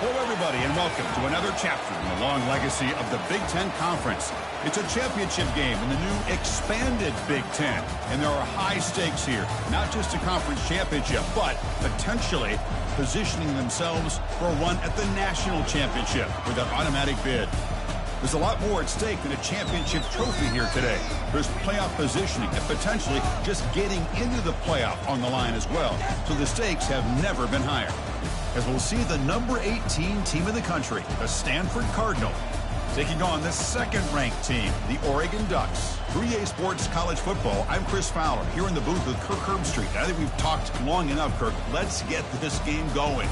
Hello, everybody, and welcome to another chapter in the long legacy of the Big Ten Conference. It's a championship game in the new expanded Big Ten, and there are high stakes here. Not just a conference championship, but potentially positioning themselves for one at the national championship with an automatic bid. There's a lot more at stake than a championship trophy here today. There's playoff positioning and potentially just getting into the playoff on the line as well. So the stakes have never been higher. As we'll see the number 18 team in the country, the Stanford Cardinal, taking on the second-ranked team, the Oregon Ducks. 3A Sports College Football, I'm Chris Fowler, here in the booth with Kirk Herbstreit. I think we've talked long enough, Kirk. Let's get this game going.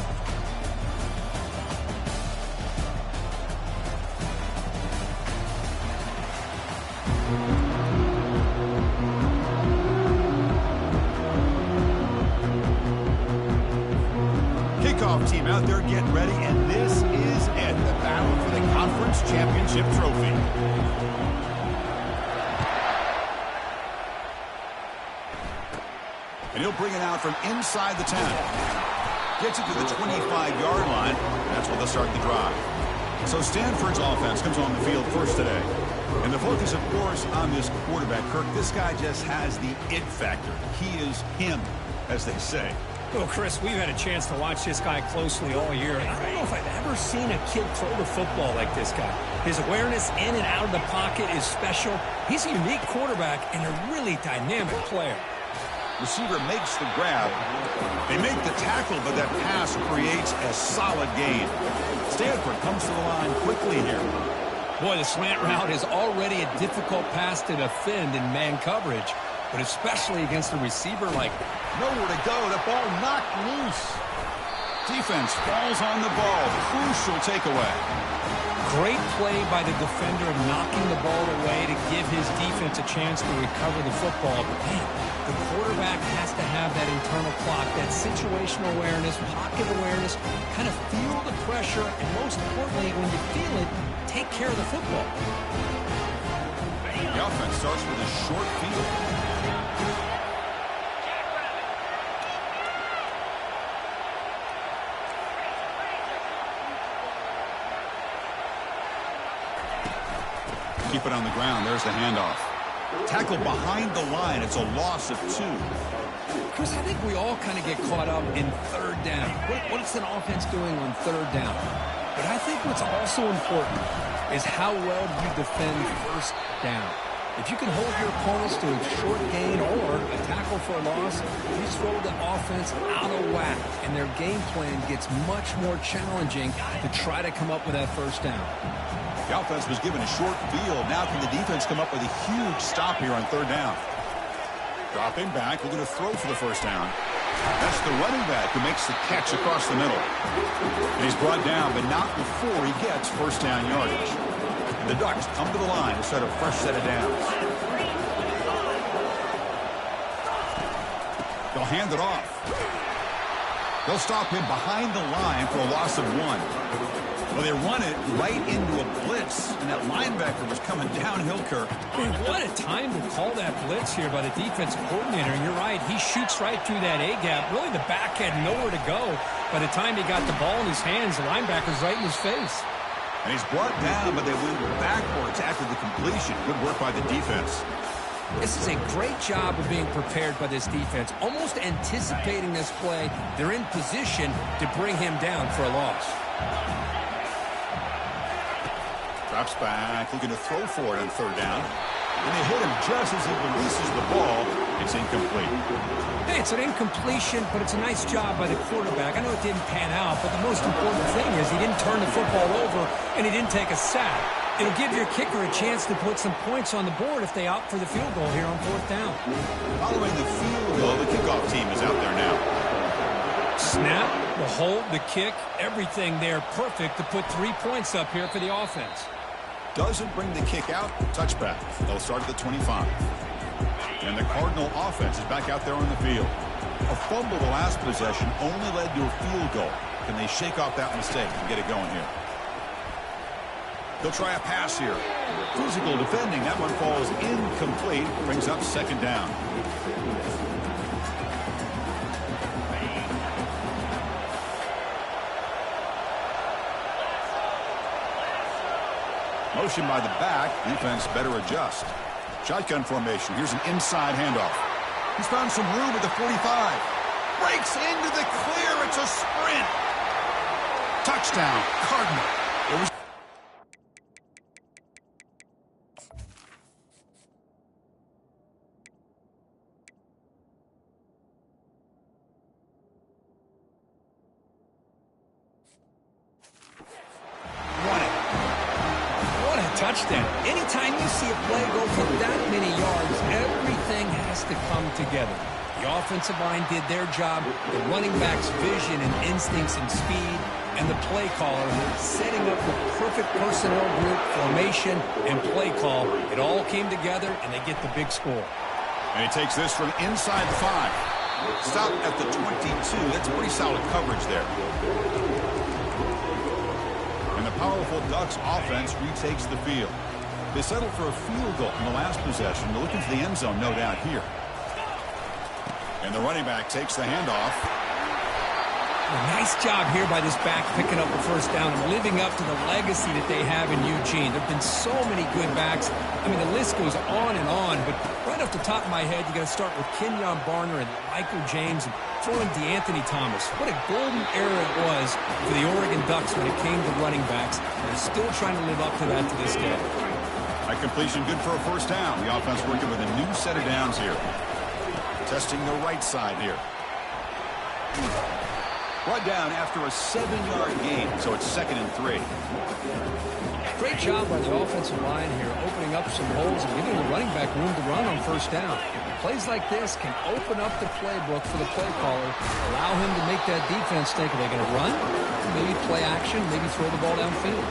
Team out there getting ready, and this is it, the battle for the conference championship trophy. And he'll bring it out from inside the 10. Gets it to the 25-yard line. That's where they'll start the drive. So Stanford's offense comes on the field first today. And the focus, of course, on this quarterback, Kirk. This guy just has the it factor. He is him, as they say. Well, Chris, we've had a chance to watch this guy closely all year. I don't know if I've ever seen a kid throw the football like this guy. His awareness in and out of the pocket is special. He's a unique quarterback and a really dynamic player. Receiver makes the grab. They make the tackle, but that pass creates a solid gain. Stanford comes to the line quickly here. Boy, the slant route is already a difficult pass to defend in man coverage, but especially against a receiver like nowhere to go. The ball knocked loose. Defense falls on the ball. Crucial takeaway. Great play by the defender of knocking the ball away to give his defense a chance to recover the football. But man, the quarterback has to have that internal clock, that situational awareness, pocket awareness, kind of feel the pressure, and most importantly, when you feel it, take care of the football. The offense starts with a short field. Keep it on the ground. There's the handoff. Tackle behind the line. It's a loss of 2. Chris, I think we all kind of get caught up in third down. What's an offense doing on third down? But I think what's also important is how well you defend first down. If you can hold your opponents to a short gain or a tackle for a loss, you throw the offense out of whack, and their game plan gets much more challenging to try to come up with that first down. The offense was given a short field. Now can the defense come up with a huge stop here on third down? Dropping back, looking to throw for the first down. That's the running back who makes the catch across the middle. And he's brought down, but not before he gets first down yardage. And the Ducks come to the line to start a fresh set of downs. They'll hand it off. They'll stop him behind the line for a loss of 1. Well, they run it right into a blitz, and that linebacker was coming downhill, Kirk. Man, what a time to call that blitz here by the defensive coordinator. And you're right, he shoots right through that A-gap. Really, the back had nowhere to go. By the time he got the ball in his hands, the linebacker's right in his face. And he's brought down, but they went backwards after the completion. Good work by the defense. This is a great job of being prepared by this defense. Almost anticipating this play, they're in position to bring him down for a loss. Drops back, looking to throw for it on third down. And they hit him just as he releases the ball. It's incomplete. Hey, it's an incompletion, but it's a nice job by the quarterback. I know it didn't pan out, but the most important thing is he didn't turn the football over and he didn't take a sack. It'll give your kicker a chance to put some points on the board if they opt for the field goal here on fourth down. Following the field goal, the kickoff team is out there now. Snap, the hold, the kick, everything there perfect to put 3 points up here for the offense. Doesn't bring the kick out. Touchback. They'll start at the 25. And the Cardinal offense is back out there on the field. A fumble the last possession only led to a field goal. Can they shake off that mistake and get it going here? They'll try a pass here. Physical defending. That one falls incomplete. Brings up second down. Motion by the back. Defense better adjust. Shotgun formation. Here's an inside handoff. He's found some room at the 45. Breaks into the clear. It's a sprint. Touchdown, Cardinal. It was touchdown. Anytime you see a play go for that many yards, everything has to come together. The offensive line did their job, the running back's vision and instincts and speed, and the play caller setting up the perfect personnel group, formation, and play call. It all came together, and they get the big score. And he takes this from inside the 5. Stop at the 22. That's pretty solid coverage there. And the powerful Ducks offense retakes the field. They settled for a field goal in the last possession. They're looking for the end zone, no doubt, here. And the running back takes the handoff. Nice job here by this back picking up the first down and living up to the legacy that they have in Eugene. There have been so many good backs. I mean, the list goes on and on, but right off the top of my head, you got to start with Kenyon Barner and Michael James and throw in DeAnthony Thomas. What a golden era it was for the Oregon Ducks when it came to running backs. They're still trying to live up to that to this day. A completion good for a first down. The offense working with a new set of downs here. Testing the right side here. Brought down after a 7-yard gain, so it's 2nd and 3. Great job by the offensive line here, opening up some holes and giving the running back room to run on first down. Plays like this can open up the playbook for the play caller, allow him to make that defense think, are they going to run? Maybe play action, maybe throw the ball downfield.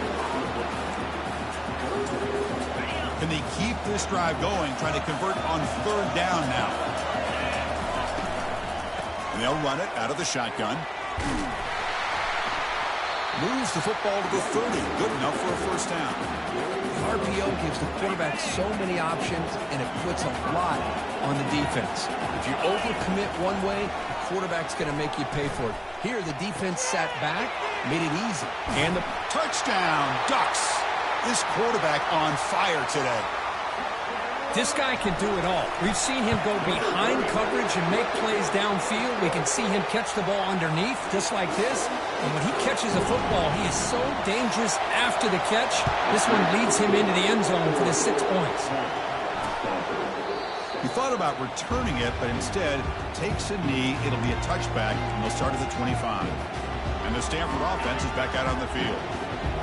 Can they keep this drive going, trying to convert on 3rd down now? And they'll run it out of the shotgun. Moves the football to the 30. Good enough for a first down. The RPO gives the quarterback so many options, and it puts a lot on the defense. If you overcommit one way, the quarterback's going to make you pay for it. Here, the defense sat back, made it easy. And the touchdown, Ducks. This quarterback on fire today. This guy can do it all. We've seen him go behind coverage and make plays downfield. We can see him catch the ball underneath, just like this. And when he catches a football, he is so dangerous after the catch. This one leads him into the end zone for the 6 points. He thought about returning it, but instead takes a knee. It'll be a touchback, and they'll start at the 25. And the Stanford offense is back out on the field.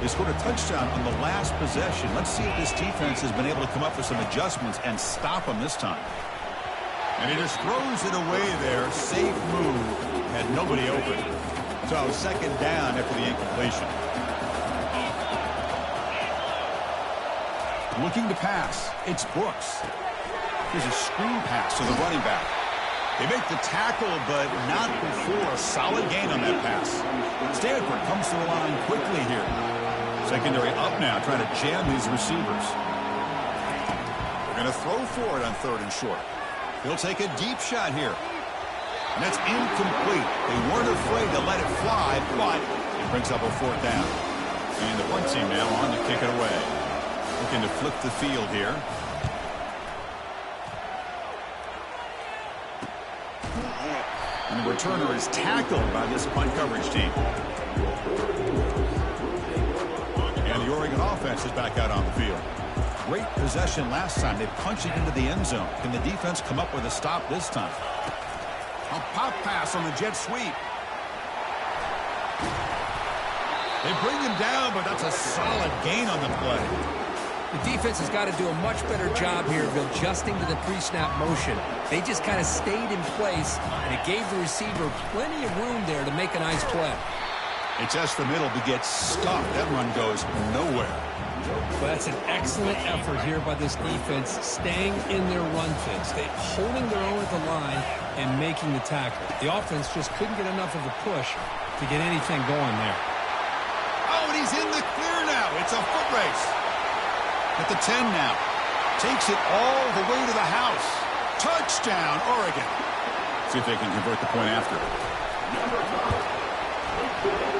They scored a touchdown on the last possession. Let's see if this defense has been able to come up with some adjustments and stop them this time. And he just throws it away there. Safe move. Had nobody open. So 2nd down after the incompletion. Looking to pass. It's Brooks. Here's a screen pass to the running back. They make the tackle, but not before a solid gain on that pass. Stanford comes to the line quickly here. Secondary up now, trying to jam these receivers. They're going to throw for it on 3rd and short. He'll take a deep shot here. And that's incomplete. They weren't afraid to let it fly, but it brings up a 4th down. And the punt team now on to kick it away. Looking to flip the field here. And the returner is tackled by this punt coverage team. And the Oregon offense is back out on the field. Great possession last time. They punched it into the end zone. Can the defense come up with a stop this time? A pop pass on the jet sweep. They bring him down, but that's a solid gain on the play. The defense has got to do a much better job here of adjusting to the pre-snap motion. They just kind of stayed in place, and it gave the receiver plenty of room there to make a nice play. They test the middle to get stuck. That run goes nowhere. But that's an excellent effort here by this defense, staying in their run fits. They holding their own at the line and making the tackle. The offense just couldn't get enough of a push to get anything going there. Oh, and he's in the clear now. It's a foot race. At the 10 now. Takes it all the way to the house. Touchdown, Oregon. See if they can convert the point after.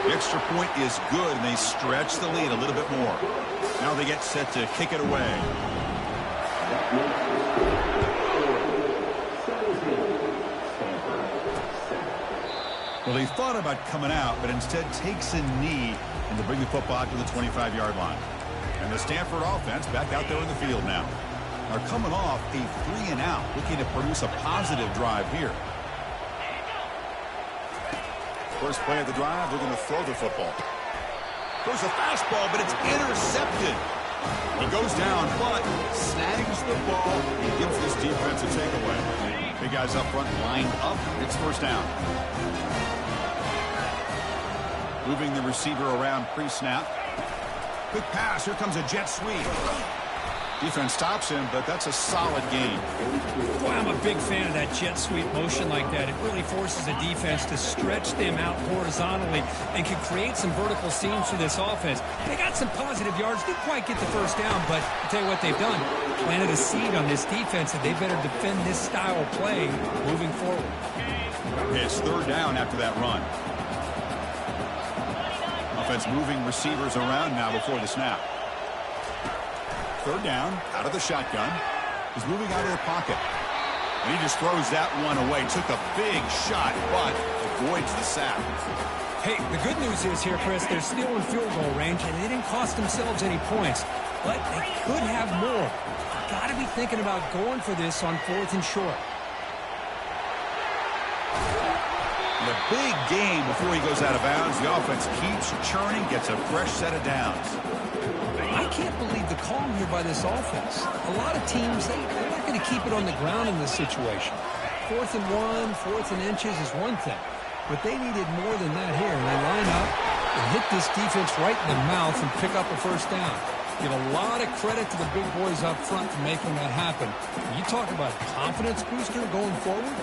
The extra point is good, and they stretch the lead a little bit more. Now they get set to kick it away. Well, he thought about coming out, but instead takes a knee and to bring the football out to the 25-yard line. And the Stanford offense back out there in the field now. They're coming off a 3-and-out, looking to produce a positive drive here. First play of the drive, they're going to throw the football. Throws a fastball, but it's intercepted. He goes down, but snags the ball and gives this defense a takeaway. Big guys up front lined up. It's first down. Moving the receiver around pre-snap. Quick pass. Here comes a jet sweep. Defense stops him, but that's a solid gain. Boy, I'm a big fan of that jet sweep motion like that. It really forces a defense to stretch them out horizontally and can create some vertical seams for this offense. They got some positive yards. Didn't quite get the first down, but I'll tell you what they've done. Planted a seed on this defense, and they better defend this style of play moving forward. It's third down after that run. Offense moving receivers around now before the snap. Third down, out of the shotgun. He's moving out of the pocket. And he just throws that one away. Took a big shot, but avoids the sack. Hey, the good news is here, Chris, they're still in field goal range, and they didn't cost themselves any points. But they could have more. Got to be thinking about going for this on 4th and short. And a big gain before he goes out of bounds. The offense keeps churning, gets a fresh set of downs. I can't believe the call here by this offense. A lot of teams, they're not going to keep it on the ground in this situation. 4th and 1, 4th and inches is one thing. But they needed more than that here. And they line up and hit this defense right in the mouth and pick up a first down. Give a lot of credit to the big boys up front for making that happen. You talk about confidence booster going forward.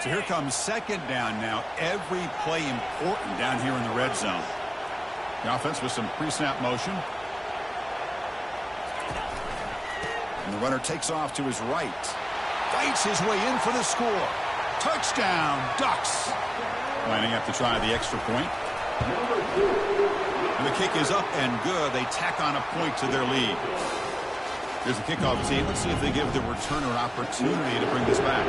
So here comes second down now. Every play important down here in the red zone. The offense with some pre-snap motion. And the runner takes off to his right. Fights his way in for the score. Touchdown, Ducks. Lining up to try the extra point. And the kick is up and good. They tack on a point to their lead. Here's the kickoff team. Let's see if they give the returner an opportunity to bring this back.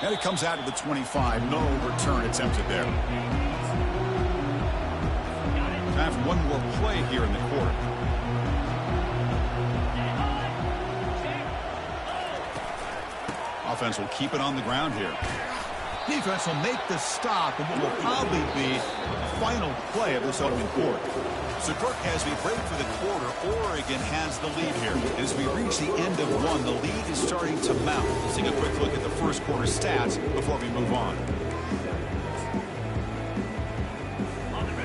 And it comes out to the 25. No return attempted there. Time for one more play here in the quarter. Offense will keep it on the ground here. Defense will make the stop in what will probably be the final play of this opening quarter. So, Kirk, as we break for the quarter, Oregon has the lead here. As we reach the end of one, the lead is starting to mount. Let's take a quick look at the first quarter stats before we move on.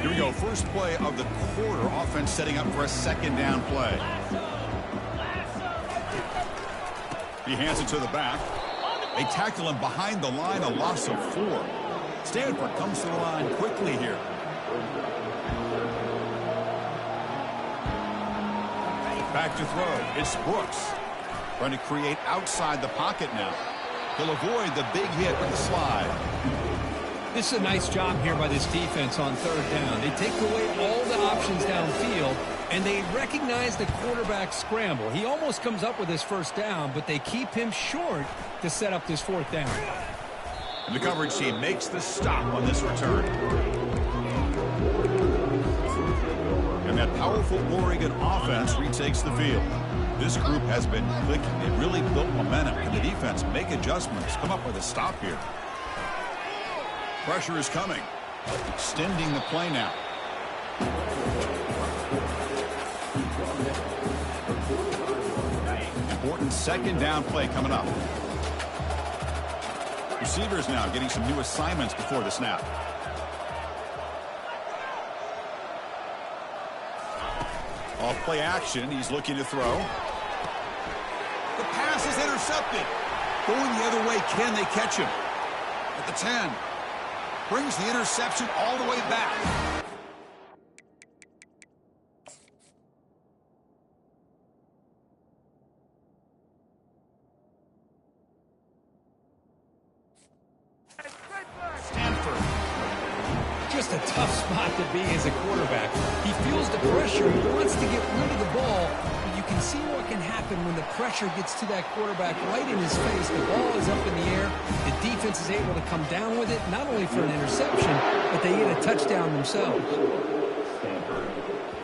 Here we go. First play of the quarter. Offense setting up for a second down play. He hands it to the back. They tackle him behind the line, a loss of 4. Stanford comes to the line quickly here. Back to throw. It's Brooks. Trying to create outside the pocket now. He'll avoid the big hit with the slide. This is a nice job here by this defense on third down. They take away all the options downfield, and they recognize the quarterback scramble. He almost comes up with his first down, but they keep him short to set up this 4th down. And the coverage team makes the stop on this return. And that powerful Oregon offense retakes the field. This group has been clicking. They really built momentum. Can the defense make adjustments? Come up with a stop here. Pressure is coming. Extending the play now. Important second down play coming up. Receivers now getting some new assignments before the snap. Off play action. He's looking to throw. The pass is intercepted. Going the other way. Can they catch him? At the 10. Brings the interception all the way back. a tough spot to be as a quarterback. He feels the pressure. He wants to get rid of the ball. But you can see what can happen when the pressure gets to that quarterback right in his face. The ball is up in the air. The defense is able to come down with it, not only for an interception, but they get a touchdown themselves.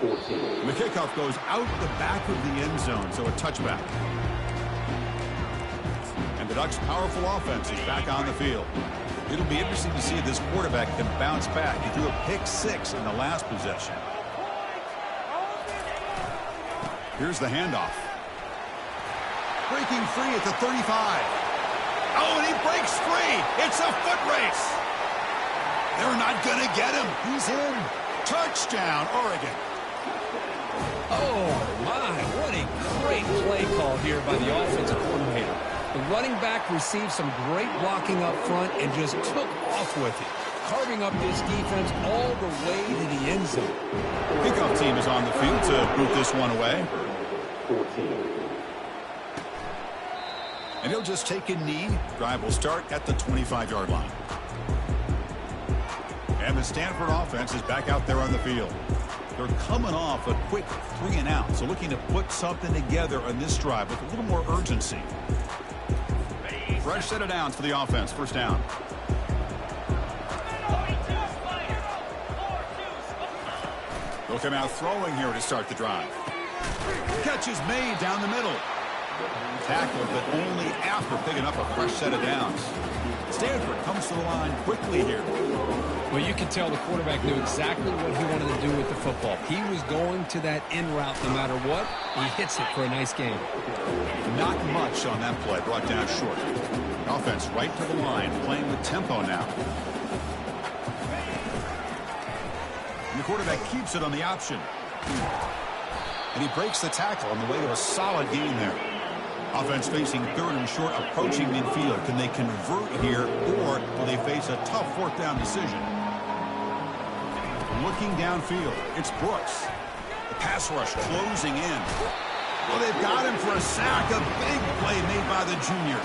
The kickoff goes out the back of the end zone, so a touchback. And the Ducks' powerful offense is back on the field. It'll be interesting to see if this quarterback can bounce back. He threw a pick-6 in the last possession. Here's the handoff. Breaking free at the 35. Oh, and he breaks free. It's a foot race. They're not going to get him. He's in. Touchdown, Oregon. Oh, my. What a great play call here by the offensive coordinator. The running back received some great blocking up front and just took off with it, carving up this defense all the way to the end zone. Kickoff team is on the field to boot this one away. And he'll just take a knee. Drive will start at the 25-yard line. And the Stanford offense is back out there on the field. They're coming off a quick 3-and-out, so looking to put something together on this drive with a little more urgency. Fresh set of downs for the offense. First down. They'll come out throwing here to start the drive. Catch is made down the middle. Tackled, but only after picking up a fresh set of downs. Stanford comes to the line quickly here. Well, you can tell the quarterback knew exactly what he wanted to do with the football. He was going to that in route no matter what. He hits it for a nice game. Not much on that play, brought down short. Offense right to the line, playing with tempo now. And the quarterback keeps it on the option. And he breaks the tackle on the way to a solid gain there. Offense facing 3rd and short, approaching midfield. Can they convert here, or will they face a tough 4th down decision? Looking downfield, it's Brooks. The pass rush closing in. Well, they've got him for a sack. A big play made by the junior.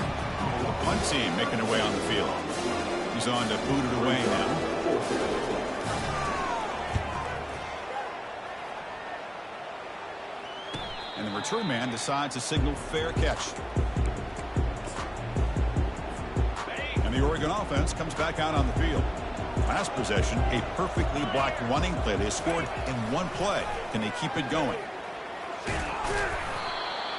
The punt team making their way on the field. He's on to boot it away now. And the return man decides to signal fair catch. And the Oregon offense comes back out on the field. Last possession, a perfectly blocked running play. They scored in one play. Can they keep it going?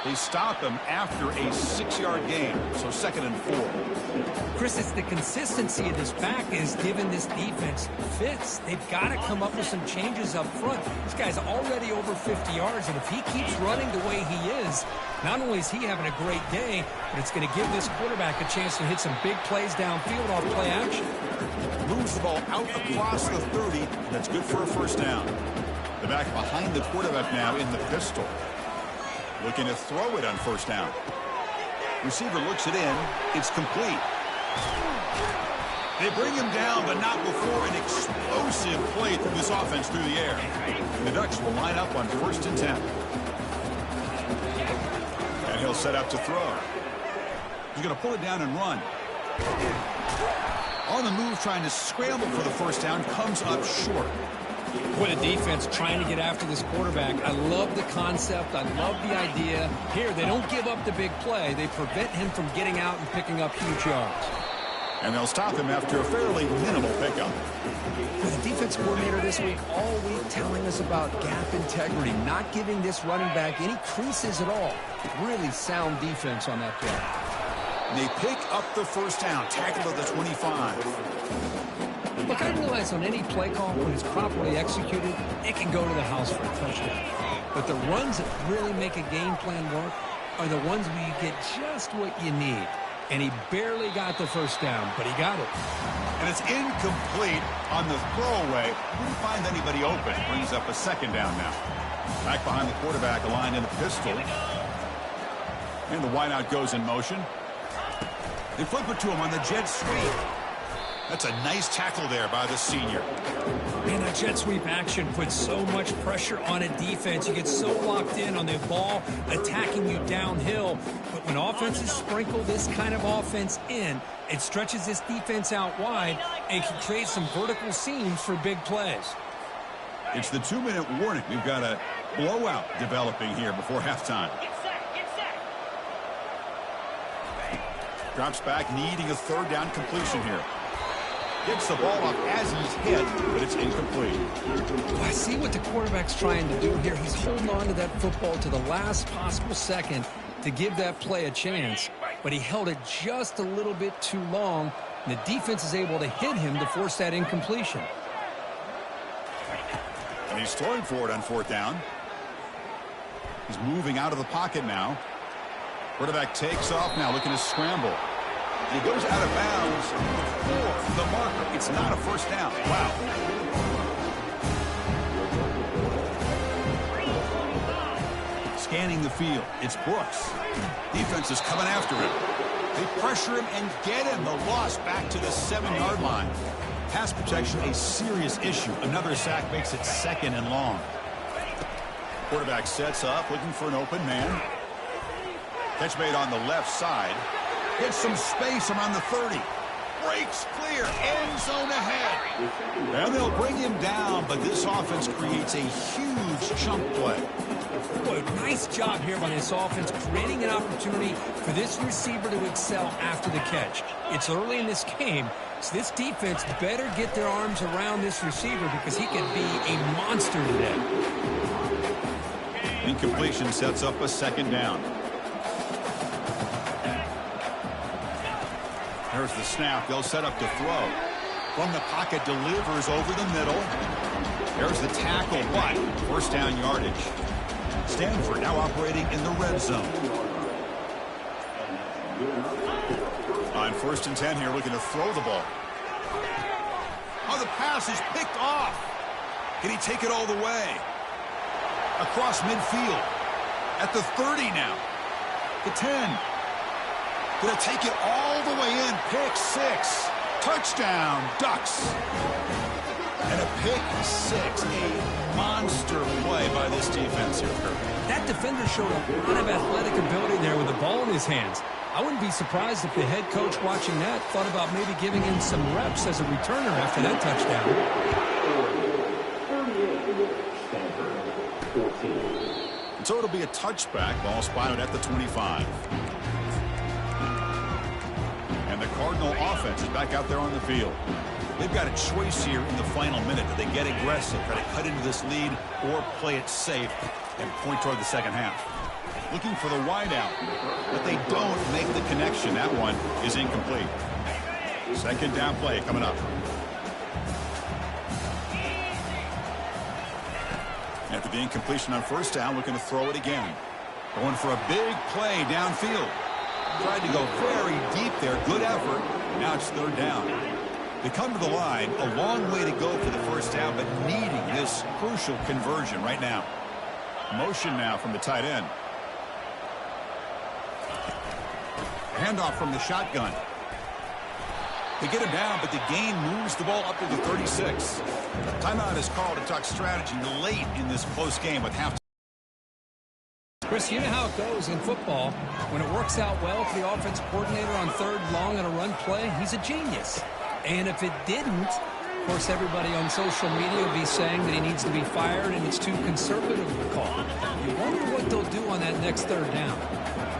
They stop him after a 6-yard gain, so 2nd and 4. Chris, it's the consistency of this back is giving this defense fits. They've got to come up with some changes up front. This guy's already over 50 yards, and if he keeps running the way he is, not only is he having a great day, but it's going to give this quarterback a chance to hit some big plays downfield off play action. Moves the ball out across the 30. That's good for a first down. The back behind the quarterback now in the pistol. Looking to throw it on first down. Receiver looks it in. It's complete. They bring him down, but not before an explosive play through this offense through the air. And the Ducks will line up on 1st and 10. And he'll set up to throw. He's going to pull it down and run. On the move, trying to scramble for the first down, comes up short. What a defense trying to get after this quarterback. I love the concept. I love the idea. Here, they don't give up the big play. They prevent him from getting out and picking up huge yards. And they'll stop him after a fairly minimal pickup. The defense coordinator this week, all week, telling us about gap integrity, not giving this running back any creases at all. Really sound defense on that play. And they pick up the first down, tackled at the 25. Look, I realize on any play call, when it's properly executed, it can go to the house for a touchdown. But the runs that really make a game plan work are the ones where you get just what you need. And he barely got the first down, but he got it. And it's incomplete on the throwaway. Didn't find anybody open. Brings up a 2nd down now. Back behind the quarterback, aligned in a pistol. And the wideout goes in motion. They flip it to him on the jet sweep. That's a nice tackle there by the senior. Man, that jet sweep action puts so much pressure on a defense. You get so locked in on the ball attacking you downhill. But when offenses sprinkle this kind of offense in, it stretches this defense out wide and can create some vertical seams for big plays. It's the 2-minute warning. We've got a blowout developing here before halftime. Drops back, needing a third down completion here. Gets the ball up as he's hit, but it's incomplete. Well, I see what the quarterback's trying to do here. He's holding on to that football to the last possible second to give that play a chance, but he held it just a little bit too long, and the defense is able to hit him to force that incompletion. And he's throwing for it on fourth down. He's moving out of the pocket now. Quarterback takes off now, looking to scramble. He goes out of bounds for the marker. It's not a first down. Wow. Scanning the field. It's Brooks. Defense is coming after him. They pressure him and get him. The loss back to the 7-yard line. Pass protection, a serious issue. Another sack makes it 2nd and long. Quarterback sets up, looking for an open man. Catch made on the left side. Gets some space around the 30. Breaks clear. End zone ahead. And they'll bring him down, but this offense creates a huge chunk play. Boy, nice job here by this offense, creating an opportunity for this receiver to excel after the catch. It's early in this game, so this defense better get their arms around this receiver because he can be a monster today. Incompletion sets up a 2nd down. There's the snap. They'll set up to throw. From the pocket, delivers over the middle. There's the tackle, but first down yardage. Stanford now operating in the red zone. On 1st and 10 here, looking to throw the ball. Oh, the pass is picked off. Can he take it all the way? Across midfield. At the 30 now. The 10. Gonna take it all the way in. Pick 6. Touchdown, Ducks. And a pick 6. A monster play by this defense here, Kirk. That defender showed a lot of athletic ability there with the ball in his hands. I wouldn't be surprised if the head coach watching that thought about maybe giving him some reps as a returner after that touchdown. And so it'll be a touchback. Ball spotted at the 25. And the Cardinal offense is back out there on the field. They've got a choice here in the final minute. Do they get aggressive, try to cut into this lead, or play it safe and point toward the second half? Looking for the wideout, but they don't make the connection. That one is incomplete. 2nd down play coming up. After the incompletion on first down, looking to throw it again. Going for a big play downfield. Tried to go very deep there. Good effort. Now it's 3rd down. They come to the line. A long way to go for the first down, but needing this crucial conversion right now. Motion now from the tight end. Handoff from the shotgun. They get him down, but the gain moves the ball up to the 36. Timeout is called to talk strategy late in this close game with half. Chris, you know how it goes in football. When it works out well for the offense coordinator on 3rd long on a run play, he's a genius. And if it didn't, of course, everybody on social media will be saying that he needs to be fired and it's too conservative of a call. You wonder what they'll do on that next 3rd down.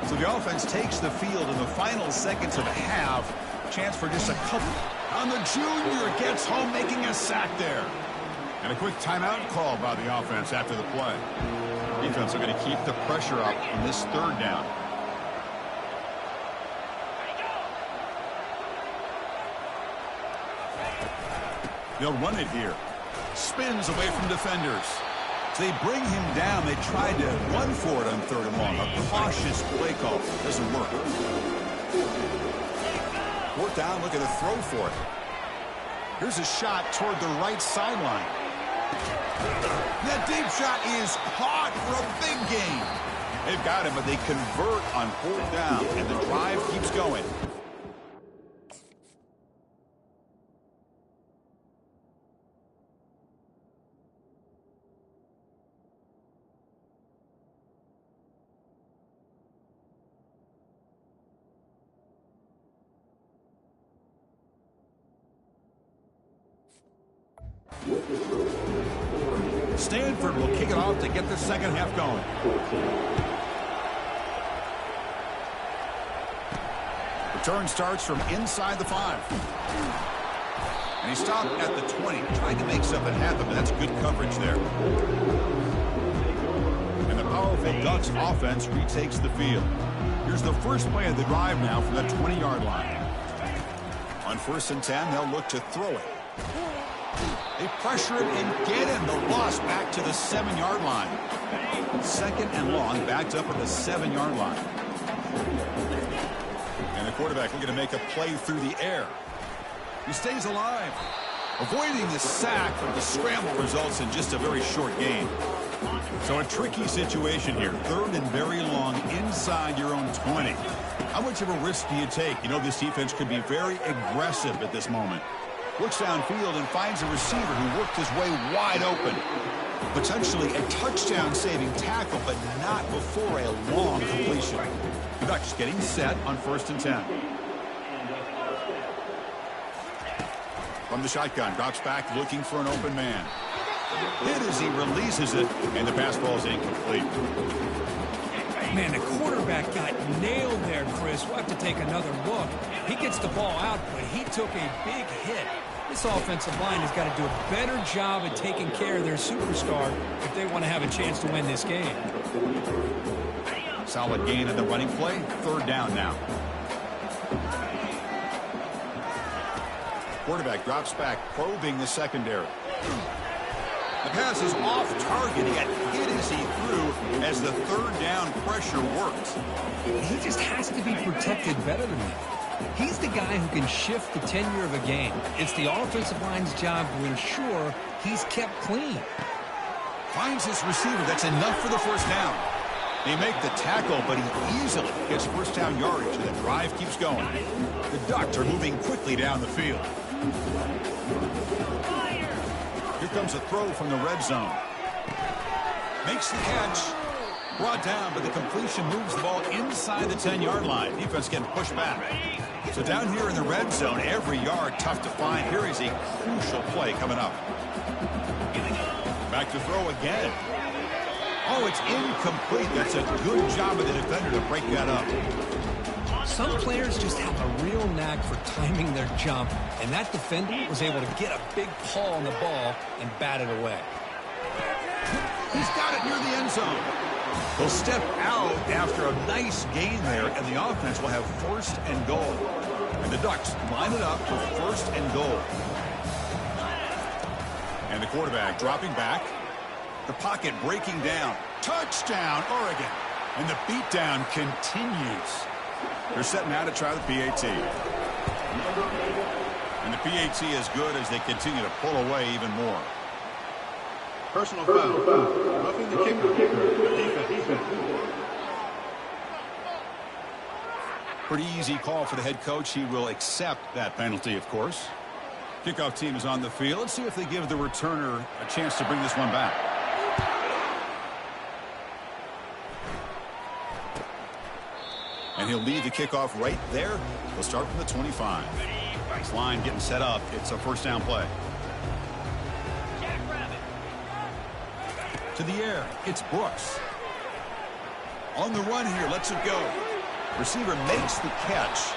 So the offense takes the field in the final seconds of the half. Chance for just a couple. On the junior, gets home, making a sack there. And a quick timeout call by the offense after the play. Defense are going to keep the pressure up in this 3rd down. They'll run it here. Spins away from defenders. They bring him down. They tried to run for it on 3rd and long. A cautious play call. Doesn't work. 4th down, looking to throw for it. Here's a shot toward the right sideline. That deep shot is caught for a big gain. They've got him, but they convert on 4th down, and the drive keeps going. Stanford will kick it off to get the second half going. Return starts from inside the 5. And he stopped at the 20, trying to make something happen, but that's good coverage there. And the powerful Ducks offense retakes the field. Here's the first play of the drive now from the 20-yard line. On 1st and 10, they'll look to throw it. They pressure him and get him. The loss back to the 7-yard line. 2nd and long, backed up at the 7-yard line. And the quarterback looking to make a play through the air. He stays alive, avoiding the sack, but the scramble results in just a very short gain. So a tricky situation here. 3rd and very long inside your own 20. How much of a risk do you take? You know, this defense could be very aggressive at this moment. Looks downfield and finds a receiver who worked his way wide open. Potentially a touchdown-saving tackle, but not before a long completion. The Ducks getting set on 1st and 10. From the shotgun, drops back looking for an open man. Hit as he releases it, and the pass ball is incomplete. Man, the quarterback got nailed there, Chris. We'll have to take another look. He gets the ball out, but he took a big hit. This offensive line has got to do a better job at taking care of their superstar if they want to have a chance to win this game. Solid gain in the running play. 3rd down now. Quarterback drops back, probing the secondary. The pass is off target. He got hit as he threw as the 3rd down pressure works. He just has to be protected better than that. He's the guy who can shift the tenure of a game. It's the offensive line's job to ensure he's kept clean. Finds his receiver. That's enough for the 1st down. They make the tackle, but he easily gets 1st down yardage, and the drive keeps going. The Ducks are moving quickly down the field. Here comes a throw from the red zone. Makes the catch. Brought down, but the completion moves the ball inside the 10-yard line. Defense getting pushed back. So down here in the red zone, every yard tough to find. Here is a crucial play coming up. Back to throw again. Oh, it's incomplete. That's a good job of the defender to break that up. Some players just have a real knack for timing their jump, and that defender was able to get a big paw on the ball and bat it away. He's got it near the end zone. They'll step out after a nice gain there, and the offense will have 1st and goal. And the Ducks line it up for 1st and goal. And the quarterback dropping back. The pocket breaking down. Touchdown, Oregon. And the beatdown continues. They're setting out to try the PAT. And the PAT is good as they continue to pull away even more. Personal foul. Roughing the kicker. Pretty easy call for the head coach. He will accept that penalty, of course. Kickoff team is on the field. Let's see if they give the returner a chance to bring this one back. And he'll lead the kickoff right there. He'll start from the 25. Nice line getting set up. It's a 1st down play. To the air. It's Brooks. On the run here. Lets it go. Receiver makes the catch.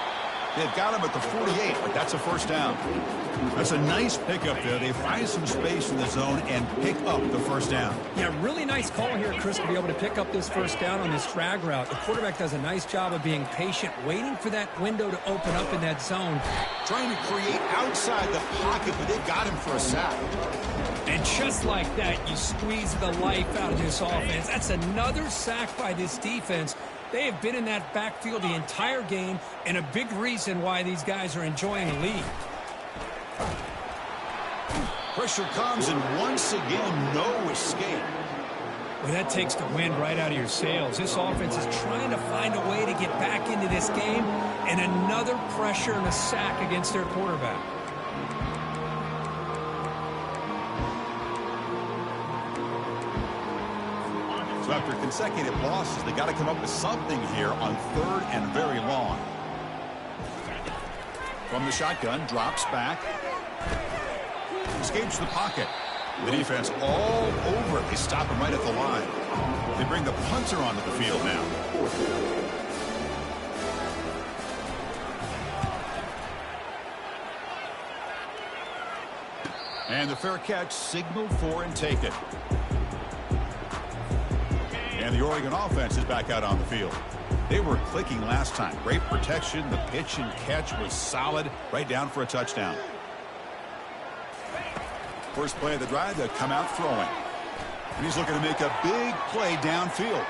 They've got him at the 48, but that's a 1st down. That's a nice pickup there. They find some space in the zone and pick up the 1st down. Yeah, really nice call here, Chris, to be able to pick up this 1st down on this drag route. The quarterback does a nice job of being patient, waiting for that window to open up in that zone. Trying to create outside the pocket, but they've got him for a sack. And just like that, you squeeze the life out of this offense. That's another sack by this defense. They have been in that backfield the entire game, and a big reason why these guys are enjoying a lead. Pressure comes, and once again, no escape. Well, that takes the wind right out of your sails. This offense is trying to find a way to get back into this game, and another pressure and a sack against their quarterback. So after consecutive losses, they got to come up with something here on 3rd and very long. From the shotgun, drops back. Escapes the pocket. The defense all over it. They stop him right at the line. They bring the punter onto the field now. And the fair catch signaled for and taken. And the Oregon offense is back out on the field. They were clicking last time. Great protection. The pitch and catch was solid. Right down for a touchdown. First play of the drive, they'll come out throwing. And he's looking to make a big play downfield.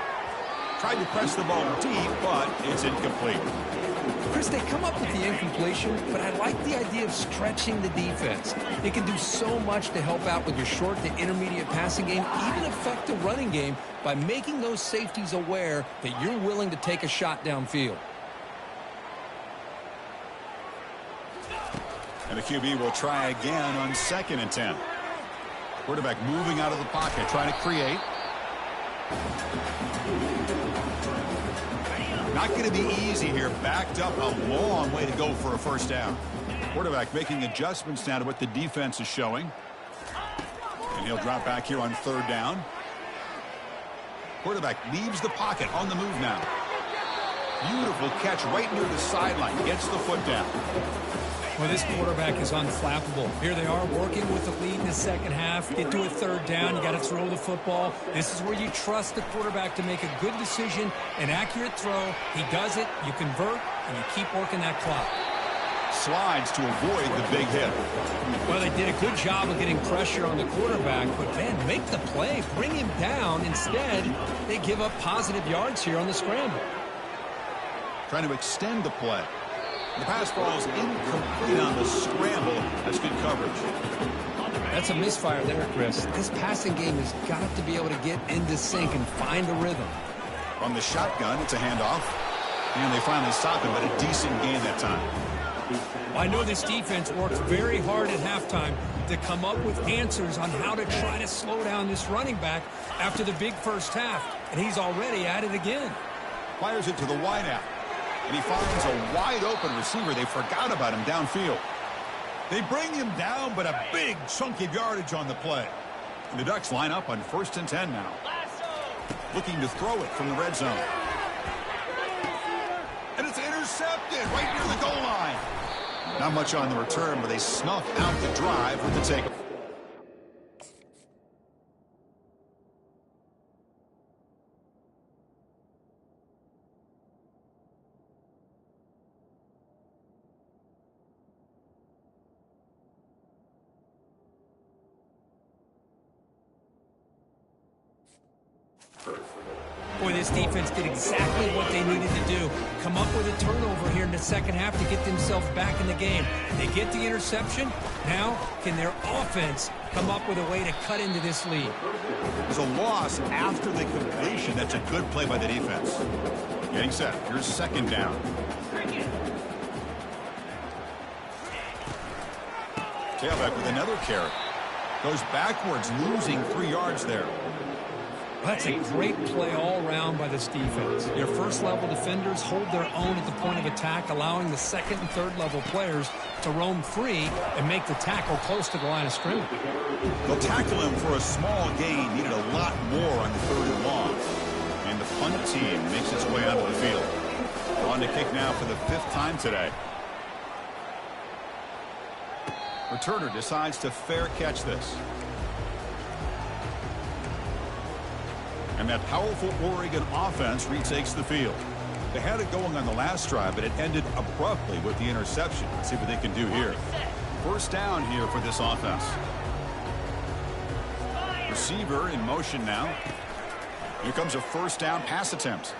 Tried to press the ball deep, but it's incomplete. Chris, they come up with the incompletion, but I like the idea of stretching the defense. It can do so much to help out with your short to intermediate passing game, even affect the running game by making those safeties aware that you're willing to take a shot downfield. And the QB will try again on 2nd and 10. Quarterback moving out of the pocket, trying to create. Not going to be easy here. Backed up a long way to go for a first down. Quarterback making adjustments now to what the defense is showing. And he'll drop back here on 3rd down. Quarterback leaves the pocket on the move now. Beautiful catch right near the sideline. Gets the foot down. Well, this quarterback is unflappable. Here they are working with the lead in the second half. Get to a 3rd down. You got to throw the football. This is where you trust the quarterback to make a good decision, an accurate throw. He does it. You convert, and you keep working that clock. Slides to avoid the big hit. Well, they did a good job of getting pressure on the quarterback, but, man, make the play. Bring him down. Instead, they give up positive yards here on the scramble. Trying to extend the play. The pass ball is incomplete on the scramble. That's good coverage. That's a misfire there, Chris. This passing game has got to be able to get into sync and find a rhythm. From the shotgun, it's a handoff. And they finally stop him, but a decent gain that time. I know this defense works very hard at halftime to come up with answers on how to try to slow down this running back after the big first half. And he's already at it again. Fires it to the wideout. And he finds a wide-open receiver. They forgot about him downfield. They bring him down, but a big chunk of yardage on the play. And the Ducks line up on 1st and 10 now. Looking to throw it from the red zone. And it's intercepted right near the goal line. Not much on the return, but they snuff out the drive with the takeover. Boy, this defense did exactly what they needed to do. Come up with a turnover here in the second half to get themselves back in the game. They get the interception. Now, can their offense come up with a way to cut into this lead? There's a loss after the completion. That's a good play by the defense. Getting set. Here's 2nd down. Tailback with another carry. Goes backwards, losing 3 yards there. That's a great play all around by this defense. Your first-level defenders hold their own at the point of attack, allowing the 2nd and 3rd-level players to roam free and make the tackle close to the line of scrimmage. They'll tackle him for a small gain. Needed a lot more on the 3rd and long. And the punt team makes its way onto the field. On to kick now for the 5th time today. Returner decides to fair catch this. And that powerful Oregon offense retakes the field. They had it going on the last drive, but it ended abruptly with the interception. Let's see what they can do here. 1st down here for this offense. Receiver in motion now. Here comes a 1st down pass attempt.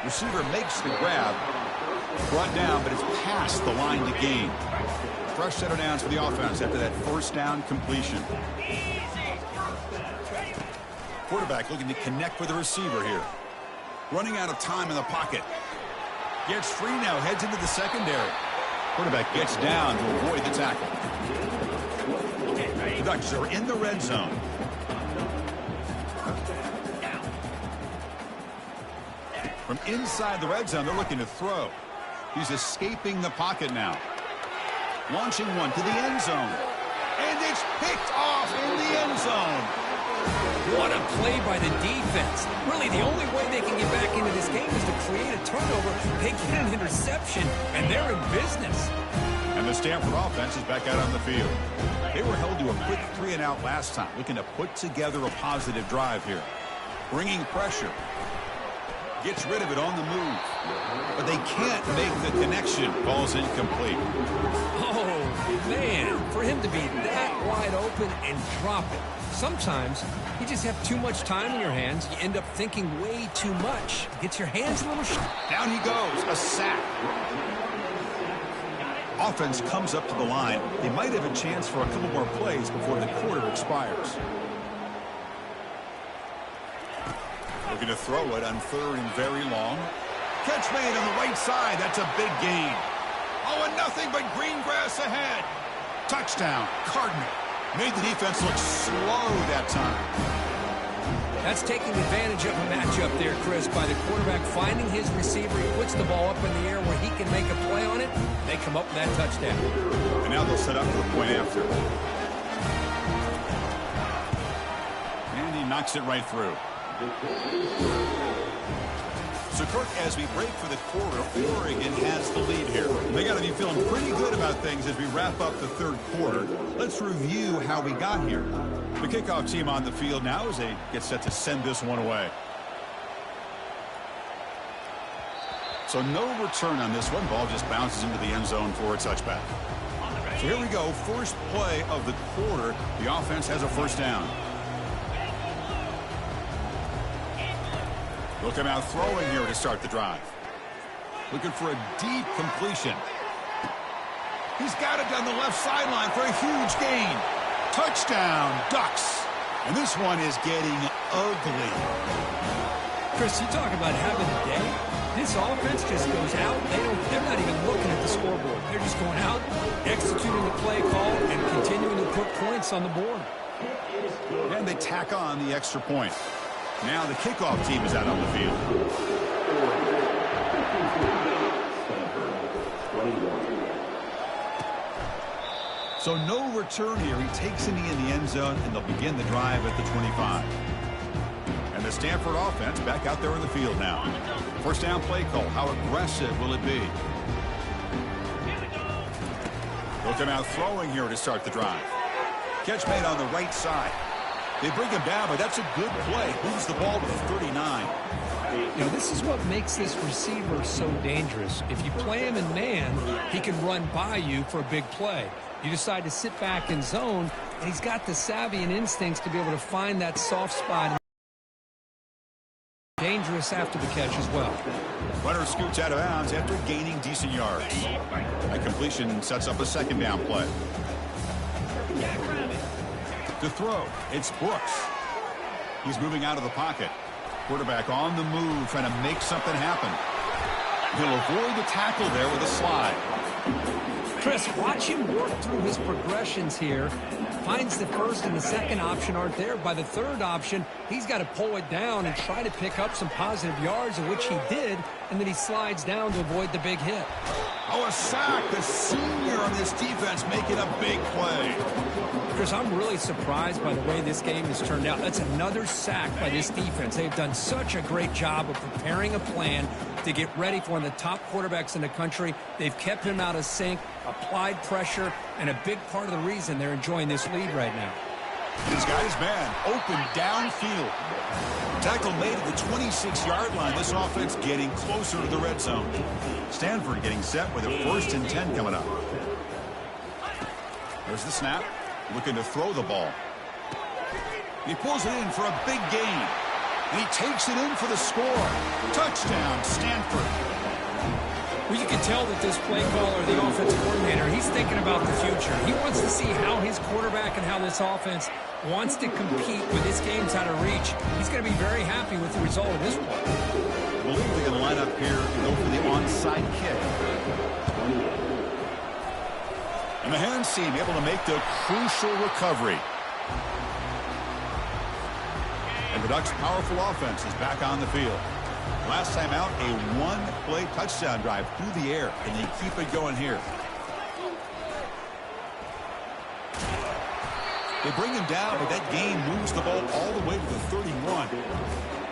Receiver makes the grab. Brought down, but it's past the line to gain. Fresh set of downs for the offense after that 1st down completion. Quarterback looking to connect with the receiver here. Running out of time in the pocket. Gets free now, heads into the secondary. Quarterback gets down to avoid the tackle. The Ducks are in the red zone. From inside the red zone, they're looking to throw. He's escaping the pocket now. Launching one to the end zone. And it's picked off in the end zone. What a play by the defense. Really, the only way they can get back into this game is to create a turnover. They get an interception, and they're in business. And the Stanford offense is back out on the field. They were held to a quick 3-and-out last time, looking to put together a positive drive here. Bringing pressure. Gets rid of it on the move. But they can't make the connection. Ball's incomplete. Oh, man. For him to be that wide open and drop it. Sometimes you just have too much time in your hands. You end up thinking way too much. Gets your hands a little short. Down he goes. A sack. Offense comes up to the line. They might have a chance for a couple more plays before the quarter expires. Looking to throw it on 3rd and very long. Catch made on the right side. That's a big gain. Oh, and nothing but green grass ahead. Touchdown, Cardinal. Made the defense look slow that time. That's taking advantage of a matchup there, Chris, by the quarterback finding his receiver. He puts the ball up in the air where he can make a play on it. They come up with that touchdown. And now they'll set up for the point after. And he knocks it right through. So, Kirk, as we break for the quarter, Oregon has the lead here. They got to be feeling pretty good about things as we wrap up the 3rd quarter. Let's review how we got here. The kickoff team on the field now as they get set to send this one away. So no return on this one. Ball just bounces into the end zone for a touchback. So here we go. First play of the quarter. The offense has a first down. They'll come out throwing here to start the drive. Looking for a deep completion. He's got it down the left sideline for a huge gain. Touchdown, Ducks. And this one is getting ugly. Chris, you talk about having a day. This offense just goes out. They're not even looking at the scoreboard. They're just going out, executing the play call, and continuing to put points on the board. And they tack on the extra point. Now the kickoff team is out on the field. So no return here. He takes him in the end zone, and they'll begin the drive at the 25. And the Stanford offense back out there in the field now. First down play call. How aggressive will it be? They'll come out throwing here to start the drive. Catch made on the right side. They bring him down, but that's a good play. Moves the ball to the 39. You know, this is what makes this receiver so dangerous. If you play him in man, he can run by you for a big play. You decide to sit back in zone, and he's got the savvy and instincts to be able to find that soft spot. Dangerous after the catch as well. Runner scoots out of bounds after gaining decent yards. That completion sets up a second down play. To throw, it's Brooks. He's moving out of the pocket. Quarterback on the move, trying to make something happen. He'll avoid the tackle there with a slide. Chris, watch him work through his progressions here. Finds the first and the second option aren't there. By the third option, he's got to pull it down and try to pick up some positive yards, of which he did, and then he slides down to avoid the big hit. Oh, a sack. The senior on this defense making a big play. Chris, I'm really surprised by the way this game has turned out. That's another sack by this defense. They've done such a great job of preparing a plan to get ready for one of the top quarterbacks in the country. They've kept him out of sync, applied pressure, and a big part of the reason they're enjoying this lead right now. He's got his man open downfield. Tackle made at the 26-yard line. This offense getting closer to the red zone. Stanford getting set with a 1st and 10 coming up. There's the snap. Looking to throw the ball. He pulls it in for a big gain. And he takes it in for the score. Touchdown, Stanford. Well, you can tell that this play caller, the offensive coordinator, he's thinking about the future. He wants to see how his quarterback and how this offense wants to compete when this game's out of reach. He's going to be very happy with the result of this one. I believe they're going to line up here and go for the onside kick. And the hands team able to make the crucial recovery. And the Ducks' powerful offense is back on the field. Last time out, a one-play touchdown drive through the air, and they keep it going here. They bring him down, but that gain moves the ball all the way to the 31.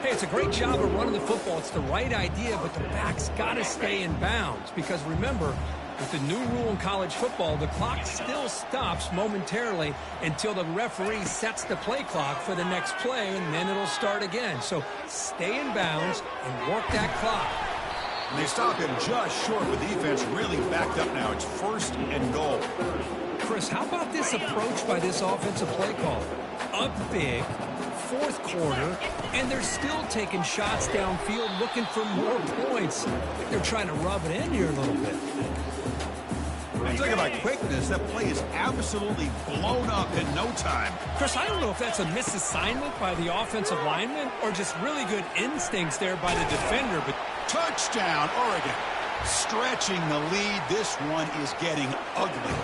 Hey, it's a great job of running the football. It's the right idea, but the back's got to stay in bounds. Because remember, with the new rule in college football, the clock still stops momentarily until the referee sets the play clock for the next play, and then it'll start again. So stay in bounds and work that clock. And they stop him just short with defense really backed up now. It's 1st and goal. Chris, how about this approach by this offensive play caller? Up big, 4th quarter, and they're still taking shots downfield looking for more points. They're trying to rub it in here a little bit. And talking about quickness, that play is absolutely blown up in no time. Chris, I don't know if that's a misassignment by the offensive lineman or just really good instincts there by the defender. But touchdown, Oregon. Stretching the lead. This one is getting ugly.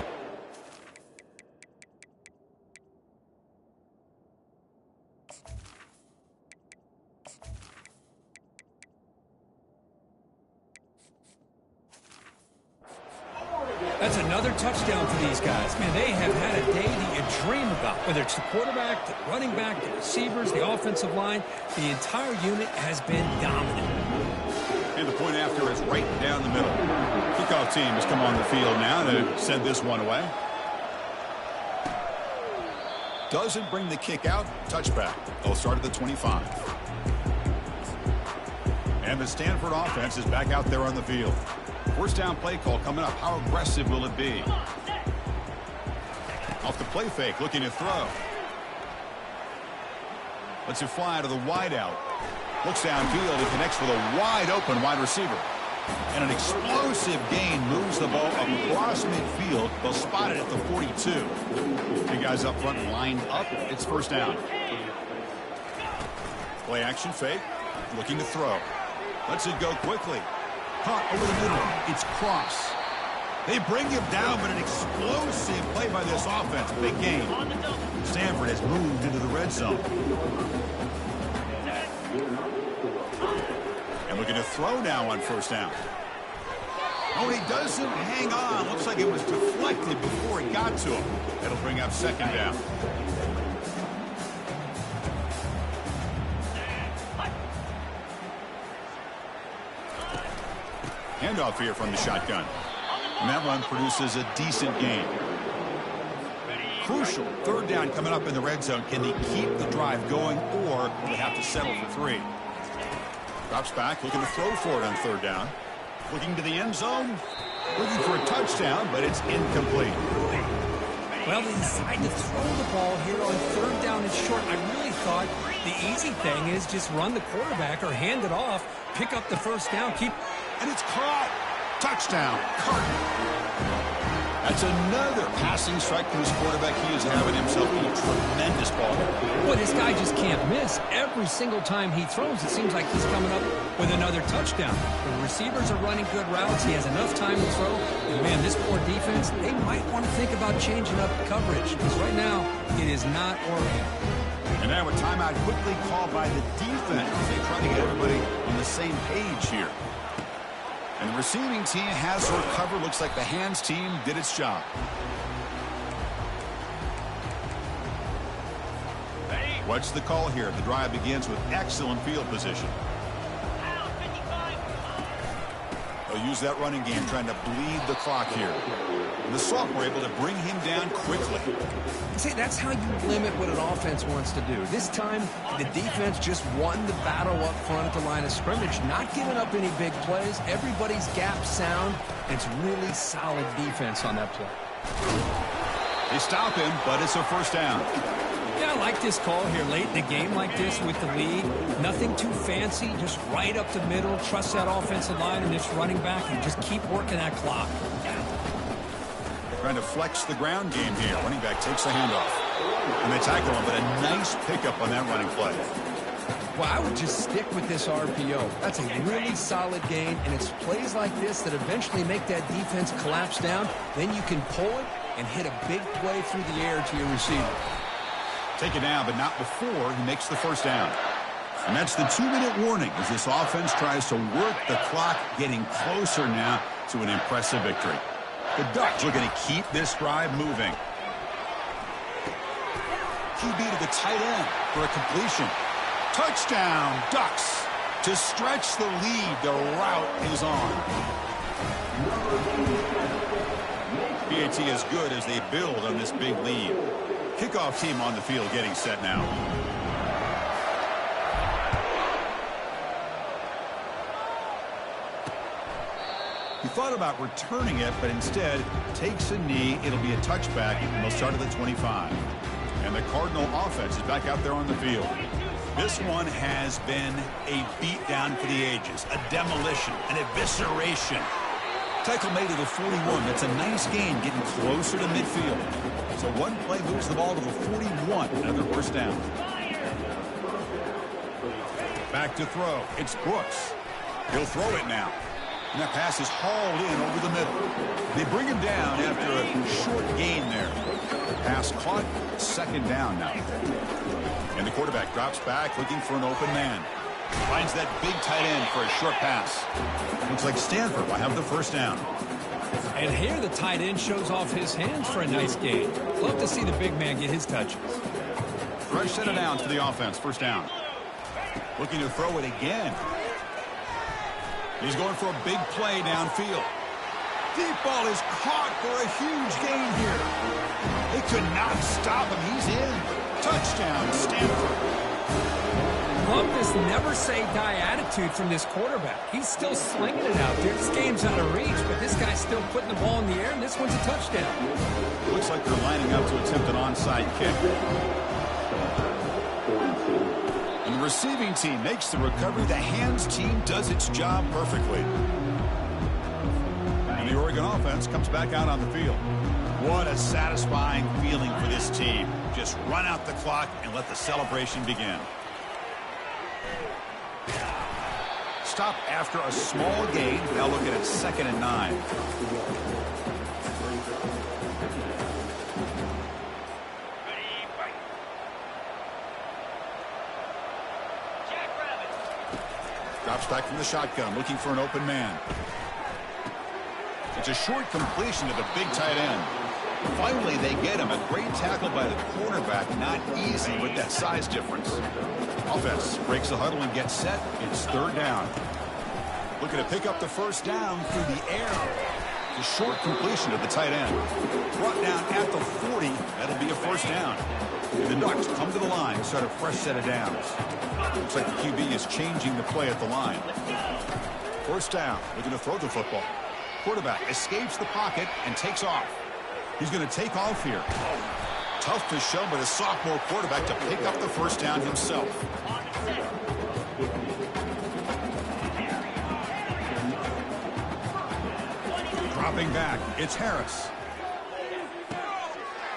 That's another touchdown for these guys. Man, they have had a day that you dream about. Whether it's the quarterback, the running back, the receivers, the offensive line, the entire unit has been dominant. And the point after is right down the middle. Kickoff team has come on the field now to send this one away. Doesn't bring the kick out. Touchback. They'll start at the 25. And the Stanford offense is back out there on the field. 1st down play call coming up. How aggressive will it be? Off the play fake, looking to throw. Lets it fly to the wide out. Looks downfield and connects with a wide open wide receiver. And an explosive gain moves the ball across midfield. They'll spot it at the 42. Big guys up front lined up. It's 1st down. Play action fake. Looking to throw. Lets it go quickly. Caught over the middle. It's Cross. They bring him down, but an explosive play by this offense. Big game. Stanford has moved into the red zone. And looking to throw now on 1st down. Oh, he doesn't hang on. Looks like it was deflected before it got to him. That'll bring up 2nd down. Handoff here from the shotgun. And that run produces a decent gain. Crucial 3rd down coming up in the red zone. Can they keep the drive going, or will they have to settle for 3? Drops back, looking to throw for it on 3rd down. Looking to the end zone. Looking for a touchdown, but it's incomplete. Well, they decide to throw the ball here on 3rd down and short. I really thought the easy thing is just run the quarterback or hand it off, pick up the 1st down, keep... And it's caught. Touchdown. Cardinal. That's another passing strike to his quarterback. He is having himself a tremendous ball. Boy, this guy just can't miss. Every single time he throws, it seems like he's coming up with another touchdown. The receivers are running good routes. He has enough time to throw. And man, this poor defense, they might want to think about changing up coverage, because right now it is not Oregon. And now a timeout quickly called by the defense. They try to get everybody on the same page here. And the receiving team has her covered. Looks like the hands team did its job. What's the call here? The drive begins with excellent field position. They'll use that running game, trying to bleed the clock here. And the sophomore able to bring him down quickly. See, that's how you limit what an offense wants to do. This time, the defense just won the battle up front at the line of scrimmage, not giving up any big plays. Everybody's gap sound. It's really solid defense on that play. They stop him, but it's a 1st down. Yeah, I like this call here late in the game like this with the lead. Nothing too fancy, just right up the middle. Trust that offensive line and this running back and just keep working that clock. Trying to flex the ground game here. Running back takes the handoff. And they tackle him, but a nice pickup on that running play. Well, I would just stick with this RPO. That's a really solid gain, and it's plays like this that eventually make that defense collapse down. Then you can pull it and hit a big play through the air to your receiver. Take it down, but not before he makes the 1st down. And that's the 2-minute warning as this offense tries to work the clock, getting closer now to an impressive victory. The Ducks looking to keep this drive moving. QB to the tight end for a completion. Touchdown, Ducks. To stretch the lead, the route is on. PAT is good as they build on this big lead. Kickoff team on the field getting set now. He thought about returning it, but instead takes a knee. It'll be a touchback, and they'll start at the 25. And the Cardinal offense is back out there on the field. This one has been a beatdown for the ages, a demolition, an evisceration. Tackle made to the 41. That's a nice gain, getting closer to midfield. So one play moves the ball to the 41. Another first down. Back to throw. It's Brooks. He'll throw it now. And that pass is hauled in over the middle. They bring him down after a short gain there. Pass caught. Second down now. And the quarterback drops back looking for an open man. Finds that big tight end for a short pass. Looks like Stanford will have the first down. And here the tight end shows off his hands for a nice gain. Love to see the big man get his touches. Fresh set of downs for the offense. First down. Looking to throw it again. He's going for a big play downfield. Deep ball is caught for a huge gain here. They could not stop him. He's in. Touchdown, Stanford. Love this never say die attitude from this quarterback. He's still slinging it out there. This game's out of reach, but this guy's still putting the ball in the air, and this one's a touchdown. Looks like they're lining up to attempt an onside kick. And the receiving team makes the recovery. The hands team does its job perfectly. And the Oregon offense comes back out on the field. What a satisfying feeling for this team. Just run out the clock and let the celebration begin. Stop after a small gain. Now looking at 2nd and 9. Drops back from the shotgun, looking for an open man. It's a short completion to the big tight end. Finally, they get him. A great tackle by the cornerback. Not easy with that size difference. Offense breaks the huddle and gets set. It's 3rd down. Looking to pick up the first down through the air. A short completion to the tight end. Brought down at the 40. That'll be a first down. And the Ducks come to the line, start a fresh set of downs. Looks like the QB is changing the play at the line. First down. Looking to throw the football. Quarterback escapes the pocket and takes off. He's going to take off here. Tough to show by the sophomore quarterback to pick up the first down himself. Dropping back, it's Harris.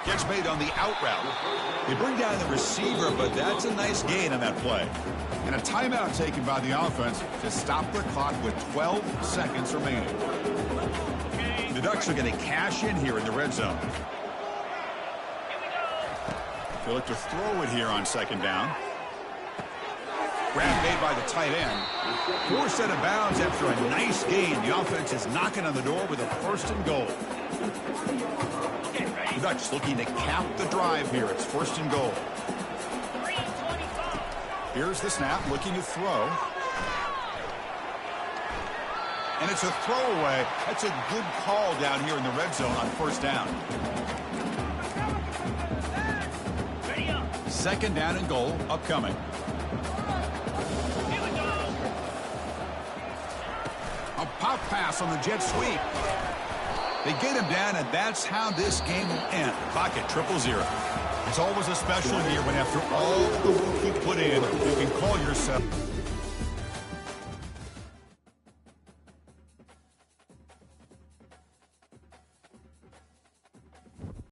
Gets made on the out route. They bring down the receiver, but that's a nice gain on that play. And a timeout taken by the offense to stop the clock with 12 seconds remaining. The Ducks are going to cash in here in the red zone. They look to throw it here on 2nd down. Grab made by the tight end. 4 set of bounds after a nice gain. The offense is knocking on the door with a 1st and goal. The Ducks looking to cap the drive here. It's 1st and goal. Here's the snap, looking to throw. And it's a throwaway. That's a good call down here in the red zone on 1st down. 2nd down and goal upcoming. A pop pass on the jet sweep. They get him down, and that's how this game will end. Clock at 0-0. It's always a special year when after all the work you put in, you can call yourself